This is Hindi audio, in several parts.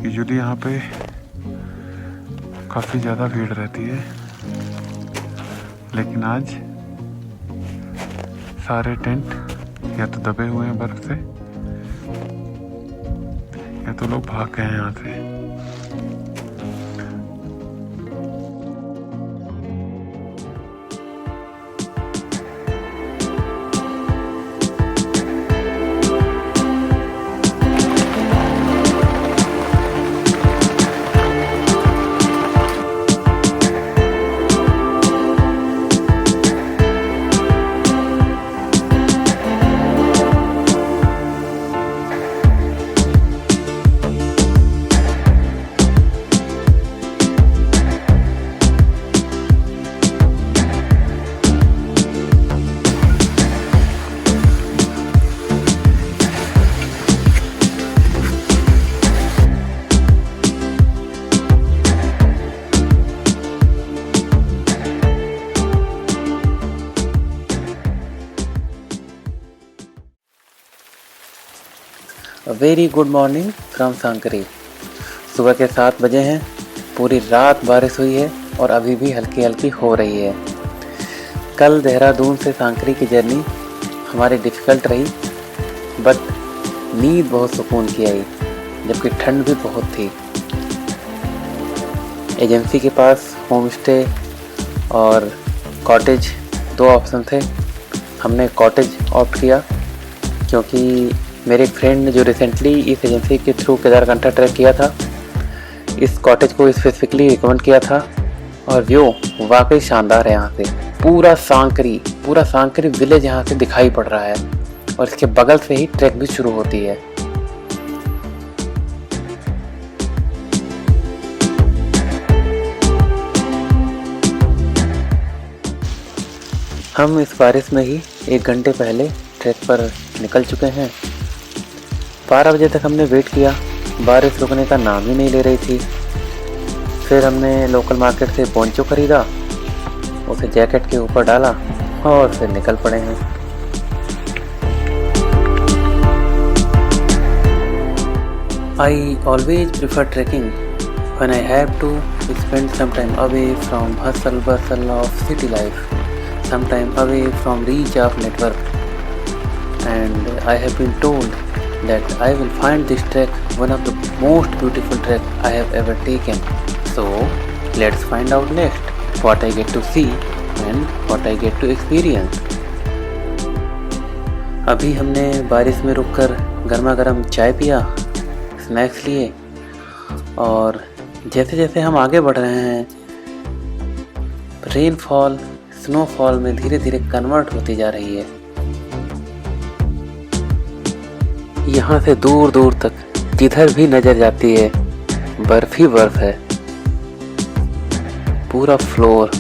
यूजुअली यहाँ पे काफ़ी ज़्यादा भीड़ रहती है, लेकिन आज सारे टेंट या तो दबे हुए हैं बर्फ से या तो लोग भाग गए हैं यहाँ से। Very good morning from Sankari. सुबह के 7 बजे हैं। पूरी रात बारिश हुई है और अभी भी हल्की हल्की हो रही है। कल देहरादून से सांकरी की जर्नी हमारी डिफ़िकल्ट रही, बट नींद बहुत सुकून की आई, जबकि ठंड भी बहुत थी। एजेंसी के पास होम स्टे और कॉटेज 2 ऑप्शन थे। हमने कॉटेज ऑप्ट किया क्योंकि मेरे एक फ्रेंड ने जो रिसेंटली इस एजेंसी के थ्रू केदारकंठा ट्रैक किया था, इस कॉटेज को स्पेसिफिकली रिकमेंड किया था। और व्यू वाकई शानदार है। यहाँ से पूरा सांकरी विलेज यहाँ से दिखाई पड़ रहा है और इसके बगल से ही ट्रैक भी शुरू होती है। हम इस बारिश में ही 1 घंटे पहले ट्रैक पर निकल चुके हैं। 12 बजे तक हमने वेट किया, बारिश रुकने का नाम ही नहीं ले रही थी। फिर हमने लोकल मार्केट से पोंचो खरीदा, उसे जैकेट के ऊपर डाला और फिर निकल पड़े हैं। I always prefer trekking when I have to spend some time away from hustle bustle of city life, sometime away from reach of network, and I have been told that I will find this trek one of the most beautiful trek I have ever taken. So let's find out next what I get to see and what I get to experience. अभी हमने बारिश में रुककर गर्मा गर्म चाय पिया, स्नैक्स लिए, और जैसे जैसे हम आगे बढ़ रहे हैं, रेनफॉल स्नोफॉल में धीरे धीरे कन्वर्ट होती जा रही है। यहाँ से दूर दूर तक जिधर भी नजर जाती है बर्फ ही बर्फ है। पूरा floor,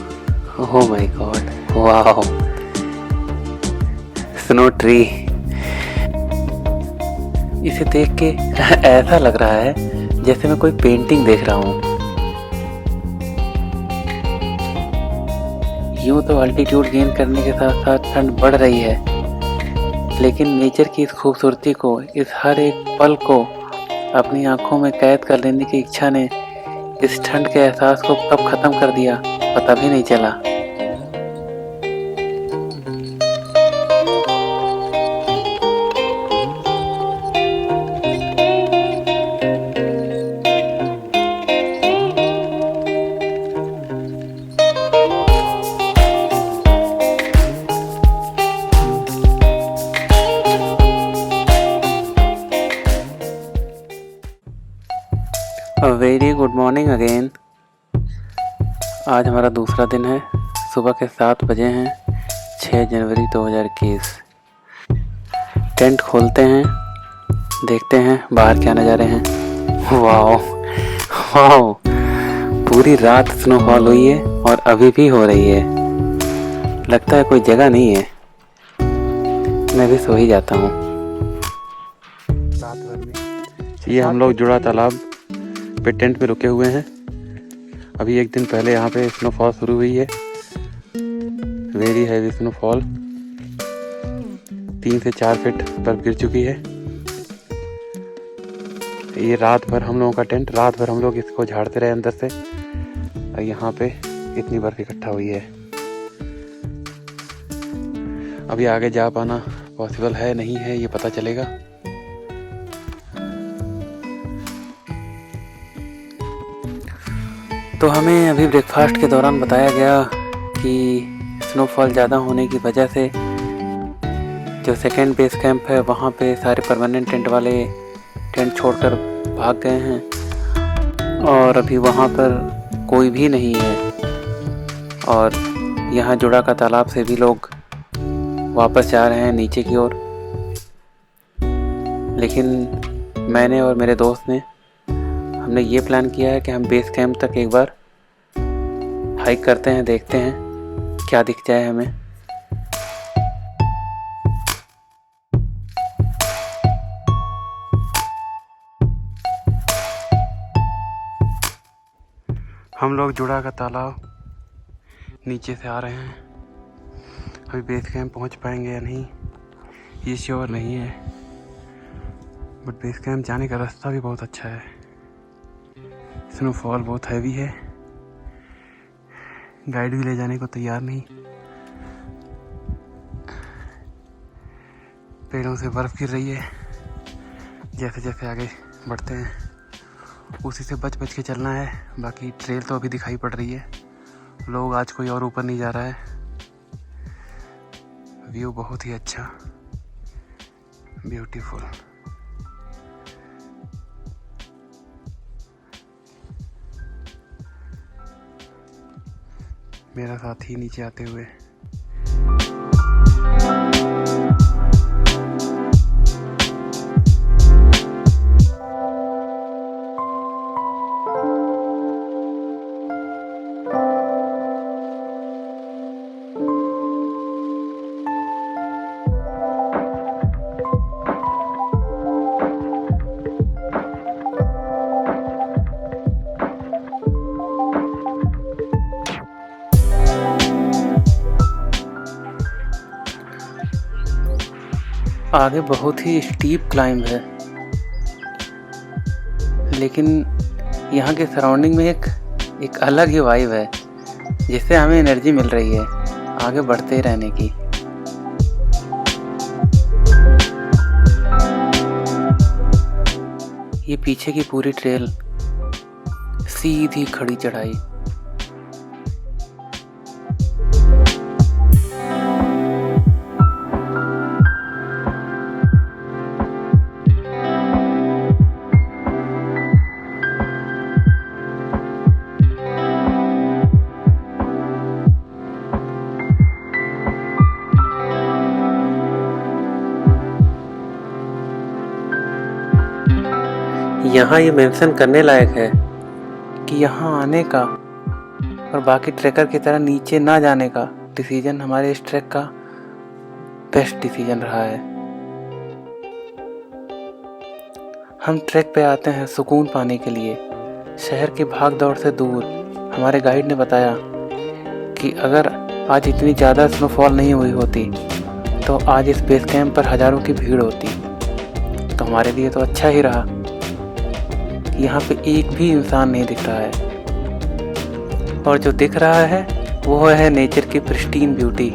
oh my God, wow, snow tree. इसे देख के ऐसा लग रहा है जैसे मैं कोई पेंटिंग देख रहा हूँ। यूं तो अल्टीट्यूड गेन करने के साथ साथ ठंड बढ़ रही है, लेकिन नेचर की इस खूबसूरती को, इस हर एक पल को अपनी आंखों में कैद कर लेने की इच्छा ने इस ठंड के एहसास को कब ख़त्म कर दिया पता भी नहीं चला। Very good morning again. आज हमारा दूसरा दिन है। सुबह के 7 बजे हैं, 6 जनवरी 2021। टेंट खोलते हैं, देखते हैं बाहर क्या नज़ारे हैं। वाओ वाओ, पूरी रात स्नोफॉल हुई है और अभी भी हो रही है। लगता है कोई जगह नहीं है, मैं भी सो ही जाता हूँ। रात भर में ये हम लोग जुड़ा तालाब पे टेंट में रुके हुए हैं। अभी 1 दिन पहले यहाँ पे स्नोफॉल शुरू हुई है, वेरी हैवी स्नोफॉल। 3 से 4 फीट बर्फ गिर चुकी है। ये रात भर हम लोगों का टेंट, रात भर हम लोग इसको झाड़ते रहे अंदर से, और यहाँ पे इतनी बर्फ इकट्ठा हुई है। अभी आगे जा पाना पॉसिबल है नहीं है ये पता चलेगा। तो हमें अभी ब्रेकफास्ट के दौरान बताया गया कि स्नोफॉल ज़्यादा होने की वजह से जो सेकेंड बेस कैंप है वहाँ पे सारे परमानेंट टेंट वाले टेंट छोड़कर भाग गए हैं और अभी वहाँ पर कोई भी नहीं है। और यहाँ जुड़ा का तालाब से भी लोग वापस जा रहे हैं नीचे की ओर। लेकिन मैंने और मेरे दोस्त ने हमने ये प्लान किया है कि हम बेस कैंप तक एक बार हाइक करते हैं, देखते हैं क्या दिख जाए हमें। हम लोग जुड़ा का तालाब नीचे से आ रहे हैं। अभी बेस कैंप पहुंच पाएंगे या नहीं ये श्योर नहीं है, बट बेस कैंप जाने का रास्ता भी बहुत अच्छा है। स्नोफॉल बहुत हैवी है, गाइड भी ले जाने को तैयार नहीं। पेड़ों से बर्फ गिर रही है, जैसे जैसे आगे बढ़ते हैं उसी से बच बच के चलना है। बाकी ट्रेल तो अभी दिखाई पड़ रही है, लोग आज कोई और ऊपर नहीं जा रहा है। व्यू बहुत ही अच्छा, ब्यूटीफुल। मेरा साथी नीचे आते हुए आगे बहुत ही स्टीप क्लाइंब है, लेकिन यहाँ के सराउंडिंग में एक अलग ही वाइब है जिससे हमें एनर्जी मिल रही है आगे बढ़ते ही रहने की। ये पीछे की पूरी ट्रेल सीधी खड़ी चढ़ाई। यहाँ ये मेंशन करने लायक है कि यहाँ आने का और बाकी ट्रैकर की तरह नीचे ना जाने का डिसीजन हमारे इस ट्रैक का बेस्ट डिसीजन रहा है। हम ट्रैक पे आते हैं सुकून पाने के लिए, शहर की भाग दौड़ से दूर। हमारे गाइड ने बताया कि अगर आज इतनी ज़्यादा स्नोफॉल नहीं हुई होती तो आज इस बेस कैंप पर हज़ारों की भीड़ होती। तो हमारे लिए तो अच्छा ही रहा, यहाँ पे एक भी इंसान नहीं दिख रहा है, और जो दिख रहा है वो है नेचर की प्रिस्टीन ब्यूटी।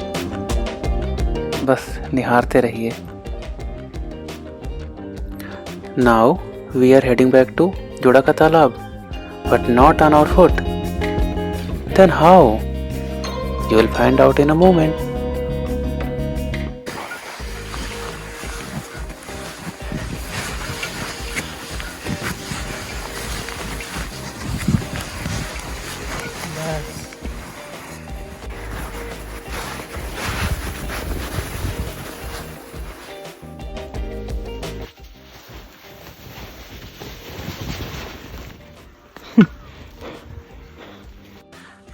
बस निहारते रहिए। Now we are heading back to Juda ka Talab, but not on our foot. Then how? You will find out in a moment.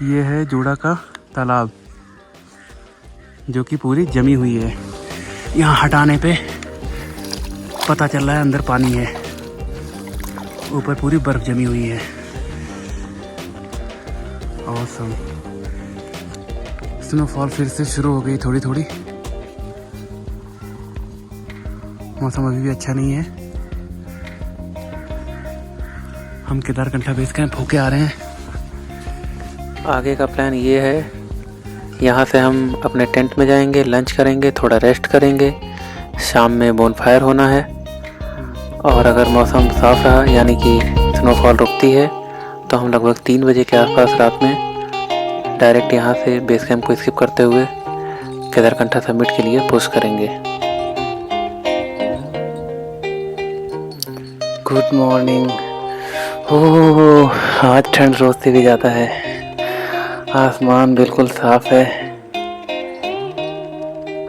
ये है जुड़ा का तालाब जो कि पूरी जमी हुई है। यहाँ हटाने पे पता चल रहा है अंदर पानी है, ऊपर पूरी बर्फ जमी हुई है। ऑसम। स्नोफॉल फिर से शुरू हो गई थोड़ी थोड़ी। मौसम अभी भी अच्छा नहीं है, हम केदारकंठा बेस कैंप होके आ रहे हैं। आगे का प्लान ये है, यहाँ से हम अपने टेंट में जाएंगे, लंच करेंगे, थोड़ा रेस्ट करेंगे, शाम में बोनफायर होना है। और अगर मौसम साफ रहा यानी कि स्नोफॉल रुकती है तो हम लगभग 3 बजे के आसपास रात में डायरेक्ट यहाँ से बेस कैंप को स्किप करते हुए केदारकंठा समिट के लिए पुश करेंगे। Good morning. ओह, आज ठंड रोज से भी ज़्यादा है। आसमान बिल्कुल साफ है।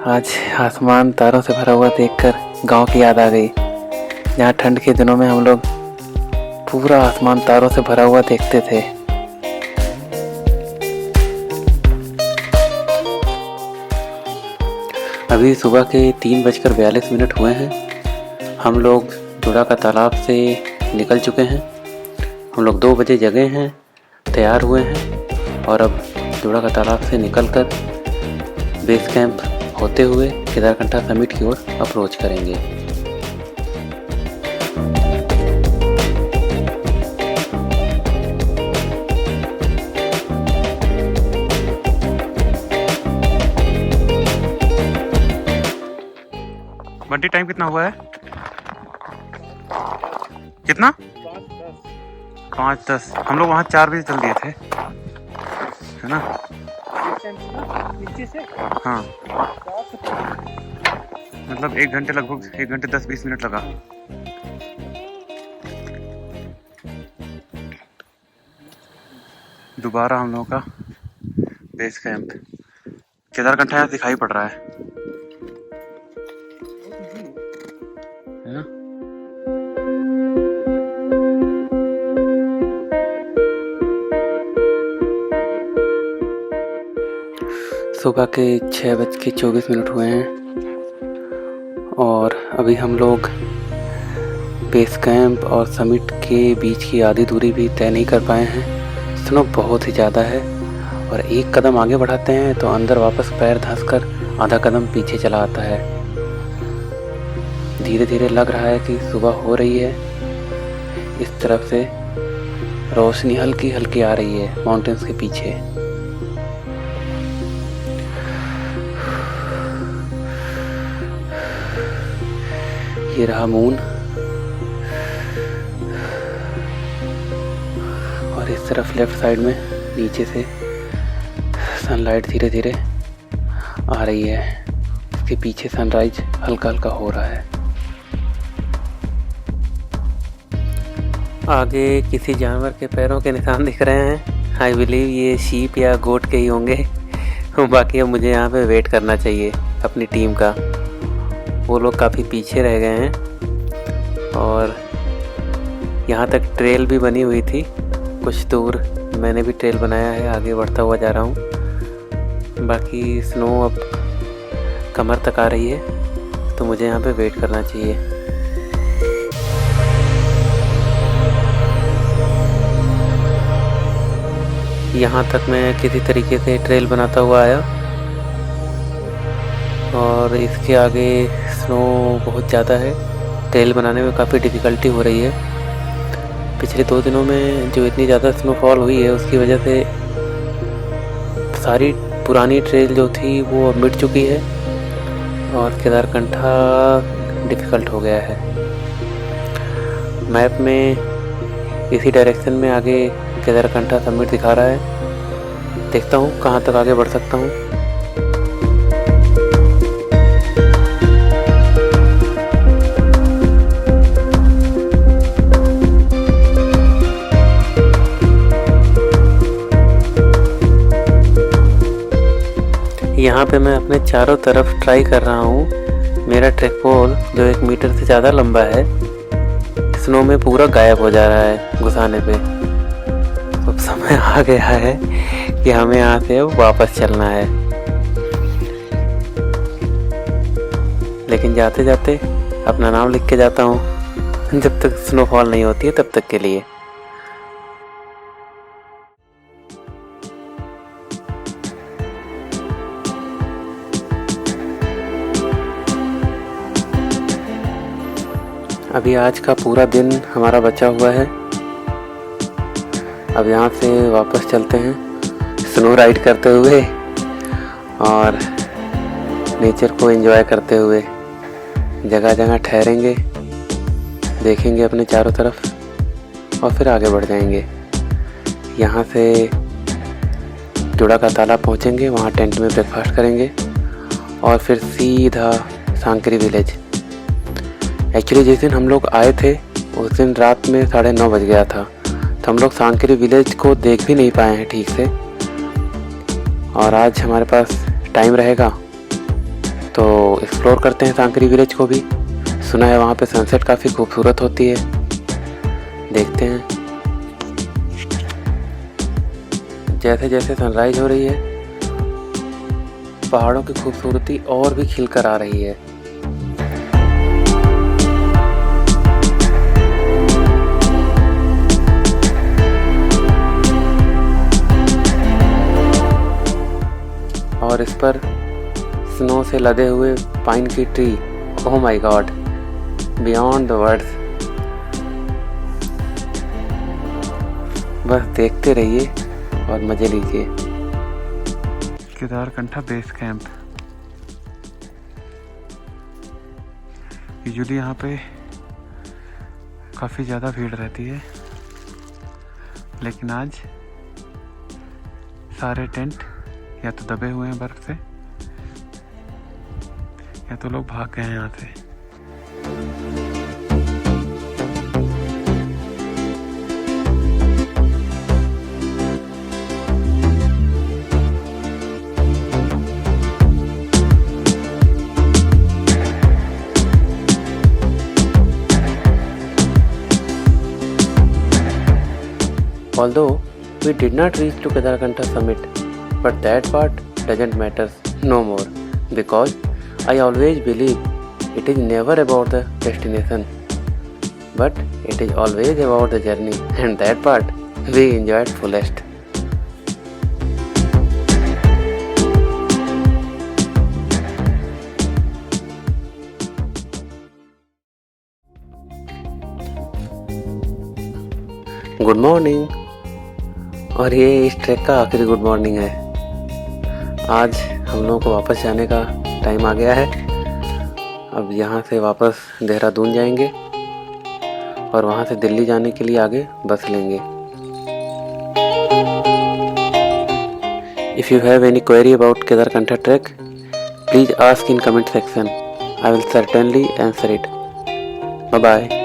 आज आसमान तारों से भरा हुआ देखकर गांव की याद आ गई, जहाँ ठंड के दिनों में हम लोग पूरा आसमान तारों से भरा हुआ देखते थे। अभी सुबह के 3:42 हुए हैं। हम लोग जुड़ा का तालाब से निकल चुके हैं। हम लोग 2 बजे जगे हैं, तैयार हुए हैं और अब जुड़ा का तालाब से निकलकर बेस कैंप होते हुए केदारकंठा समिट की ओर अप्रोच करेंगे। बंटी टाइम कितना हुआ है? कितना? 5:10। हम लोग वहाँ 4 बजे चल दिए थे, है ना? हाँ, मतलब 1 घंटे, लगभग 1 घंटे 10-20 मिनट लगा। दोबारा हम लोगों का बेस कैंप केदारकंठा यहाँ दिखाई पड़ रहा है ना? सुबह के 6:24 हुए हैं और अभी हम लोग बेस कैंप और समिट के बीच की आधी दूरी भी तय नहीं कर पाए हैं। स्नो बहुत ही ज़्यादा है और एक कदम आगे बढ़ाते हैं तो अंदर वापस पैर धंसकर आधा कदम पीछे चला आता है। धीरे धीरे लग रहा है कि सुबह हो रही है। इस तरफ से रोशनी हल्की हल्की आ रही है माउंटेन्स के पीछे। ये रहा मून और इस तरफ लेफ्ट साइड में नीचे से सनलाइट धीरे धीरे आ रही है। इसके पीछे सनराइज हल्का हल्का हो रहा है। आगे किसी जानवर के पैरों के निशान दिख रहे हैं। आई बिलीव ये शीप या गोट के ही होंगे। बाकी अब मुझे यहाँ पे वेट करना चाहिए अपनी टीम का। वो लोग काफ़ी पीछे रह गए हैं और यहाँ तक ट्रेल भी बनी हुई थी। कुछ दूर मैंने भी ट्रेल बनाया है, आगे बढ़ता हुआ जा रहा हूँ। बाकी स्नो अब कमर तक आ रही है तो मुझे यहाँ पे वेट करना चाहिए। यहाँ तक मैं किसी तरीके से ट्रेल बनाता हुआ आया और इसके आगे स्नो बहुत ज़्यादा है। ट्रेल बनाने में काफ़ी डिफ़िकल्टी हो रही है। पिछले 2 दिनों में जो इतनी ज़्यादा स्नोफॉल हुई है उसकी वजह से सारी पुरानी ट्रेल जो थी वो मिट चुकी है और केदारकंठा डिफ़िकल्ट हो गया है। मैप में इसी डायरेक्शन में आगे केदारकंठा समिट दिखा रहा है। देखता हूँ कहाँ तक आगे बढ़ सकता हूँ। यहाँ पे मैं अपने चारों तरफ ट्राई कर रहा हूँ। मेरा ट्रैक पोल जो 1 मीटर से ज़्यादा लंबा है स्नो में पूरा गायब हो जा रहा है घुसाने पे। अब समय आ गया है कि हमें यहाँ से वापस चलना है। लेकिन जाते जाते अपना नाम लिख के जाता हूँ जब तक स्नोफॉल नहीं होती है तब तक के लिए। अभी आज का पूरा दिन हमारा बचा हुआ है अब यहाँ से वापस चलते हैं स्नो राइड करते हुए और नेचर को एंजॉय करते हुए। जगह जगह ठहरेंगे, देखेंगे अपने चारों तरफ और फिर आगे बढ़ जाएंगे। यहाँ से जुड़ा का तालाब पहुँचेंगे, वहाँ टेंट में ब्रेकफास्ट करेंगे और फिर सीधा सांकरी विलेज। एक्चुअली जिस दिन हम लोग आए थे उस दिन रात में 9:30 बज गया था, तो हम लोग सांकरी विलेज को देख भी नहीं पाए हैं ठीक से। और आज हमारे पास टाइम रहेगा तो एक्सप्लोर करते हैं सांकरी विलेज को भी। सुना है वहाँ पे सनसेट काफ़ी खूबसूरत होती है, देखते हैं। जैसे जैसे सनराइज हो रही है पहाड़ों की खूबसूरती और भी खिलकर आ रही है। और इस पर स्नो से लदे हुए पाइन की tree, oh my God, beyond the words. बस देखते रहिए और मजे लीजिए। Kedarkantha base camp. यूजुअली यहाँ पे काफ़ी ज़्यादा भीड़ रहती है, लेकिन आज सारे टेंट या तो दबे हुए हैं बर्फ से या तो लोग भाग गए हैं यहाँ से। Although we did not reach to Kedarkantha summit, but that part doesn't matter no more, because I always believe it is never about the destination, but it is always about the journey, and that part we enjoyed fullest. Good morning. और ये इस ट्रैक का आखिरी गुड मॉर्निंग है। आज हम लोगों को वापस जाने का टाइम आ गया है। अब यहाँ से वापस देहरादून जाएंगे और वहाँ से दिल्ली जाने के लिए आगे बस लेंगे। If you have any query about Kedarkantha track, please ask in comment section. I will certainly answer it. Bye bye.